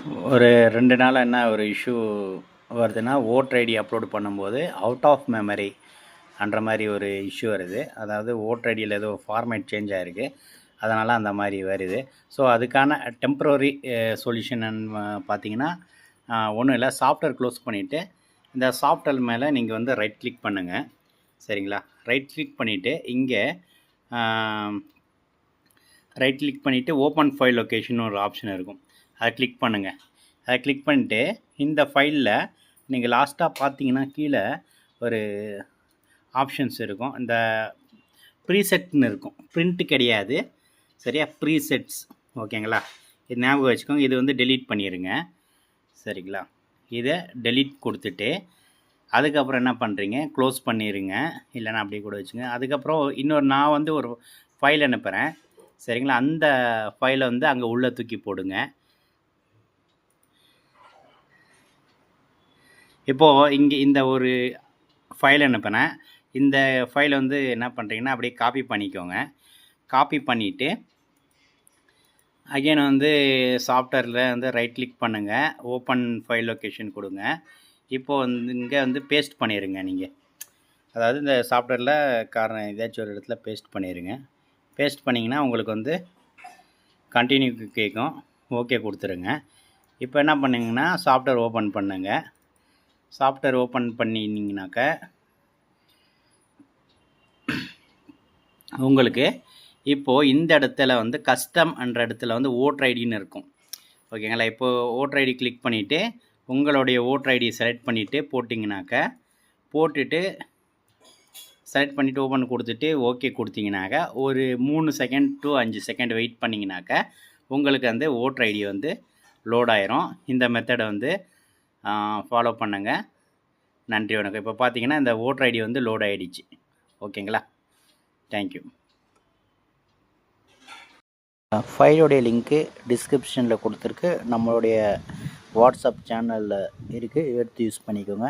ஒரு 2 நாளா என்ன ஒரு இஷ்யூ வருதுன்னா, ஓட்டர் ஐடி அப்லோட் பண்ணும்போது அவுட் ஆஃப் மெமரி என்ற மாரி ஒரு இஷ்யூ வருது. அதாவது ஓட்டர் ஐடியில் ஏதோ ஃபார்மேட் சேஞ்ச் ஆகிருக்கு, அதனால் அந்த மாதிரி வருது. ஸோ அதுக்கான டெம்பரரி சொல்யூஷன் பார்த்தீங்கன்னா, ஒன்றும் இல்லை, சாஃப்ட்வேர் க்ளோஸ் பண்ணிவிட்டு இந்த சாஃப்ட்வேர் மேலே நீங்கள் வந்து ரைட் கிளிக் பண்ணுங்கள். சரிங்களா? ரைட் கிளிக் பண்ணிவிட்டு இங்கே ரைட் கிளிக் பண்ணிவிட்டு ஓப்பன் ஃபைல் லொக்கேஷன் ஒரு ஆப்ஷன் இருக்கும், அதை கிளிக் பண்ணுங்கள். அதை கிளிக் பண்ணிட்டு இந்த ஃபைலில் நீங்கள் லாஸ்ட்டாக பார்த்தீங்கன்னா கீழே ஒரு ஆப்ஷன்ஸ் இருக்கும், இந்த ப்ரீசெட்னு இருக்கும், பிரிண்ட்டு கிடையாது சரியா, ப்ரீசெட்ஸ். ஓகேங்களா? இது ஞாபகம் வச்சுக்கோங்க. இது வந்து டெலீட் பண்ணிடுங்க. சரிங்களா? இதை டெலீட் கொடுத்துட்டு அதுக்கப்புறம் என்ன பண்ணுறீங்க, க்ளோஸ் பண்ணிடுங்க, இல்லைனா அப்படியே கூட வச்சுங்க. அதுக்கப்புறம் இன்னொரு நான் வந்து ஒரு ஃபைல் அனுப்புகிறேன். சரிங்களா? அந்த ஃபைலை வந்து அங்கே உள்ளே தூக்கி போடுங்க. இப்போது இங்கே இந்த ஒரு ஃபைல் அனுப்பினேன். இந்த ஃபைலை வந்து என்ன பண்ணுறீங்கன்னா அப்படியே காப்பி பண்ணிக்கோங்க. காப்பி பண்ணிவிட்டு அகைன் வந்து சாஃப்ட்வேரில் வந்து ரைட் கிளிக் பண்ணுங்கள், ஓப்பன் ஃபைல் லொக்கேஷன் கொடுங்க. இப்போது வந்து இங்கே வந்து பேஸ்ட் பண்ணிடுங்க. நீங்கள் அதாவது இந்த சாஃப்ட்வேரில் காரணம் ஏதாச்சும் ஒரு இடத்துல பேஸ்ட் பண்ணிடுங்க. பேஸ்ட் பண்ணிங்கன்னா உங்களுக்கு வந்து கண்டினியூ கேட்கும், ஓகே கொடுத்துருங்க. இப்போ என்ன பண்ணுங்கன்னா சாஃப்ட்வேர் ஓப்பன் பண்ணுங்கள். சாஃப்ட்வேர் ஓப்பன் பண்ணிங்கனாக்க உங்களுக்கு இப்போது இந்த இடத்துல வந்து கஸ்டம் என்ற இடத்துல வந்து ஓட்டர் ஐடின்னு இருக்கும். ஓகேங்களா? இப்போது ஓட்டர் ஐடி கிளிக் பண்ணிவிட்டு உங்களுடைய ஓட்டர் ஐடி செலக்ட் பண்ணிவிட்டு போட்டிங்கனாக்க, போட்டுட்டு செலக்ட் பண்ணிவிட்டு ஓப்பன் கொடுத்துட்டு ஓகே கொடுத்தீங்கனாக்க ஒரு 3 செகண்ட் டு 5 செகண்ட் வெயிட் பண்ணிங்கனாக்க உங்களுக்கு அந்த ஓட்டர் ஐடி வந்து லோட் ஆயிரும். இந்த மெத்தடை வந்து ஃபாலோ பண்ணுங்கள். நன்றி, வணக்கம். இப்போ பார்த்தீங்கன்னா இந்த ஓட்டர் ஐடி வந்து லோட் ஆகிடுச்சு. ஓகேங்களா? தேங்க்யூ. ஃபைலோடைய லிங்க்கு டிஸ்கிரிப்ஷனில் கொடுத்துருக்கு, நம்மளுடைய வாட்ஸ்அப் சேனலில் இருக்குது, எடுத்து யூஸ் பண்ணிக்கோங்க.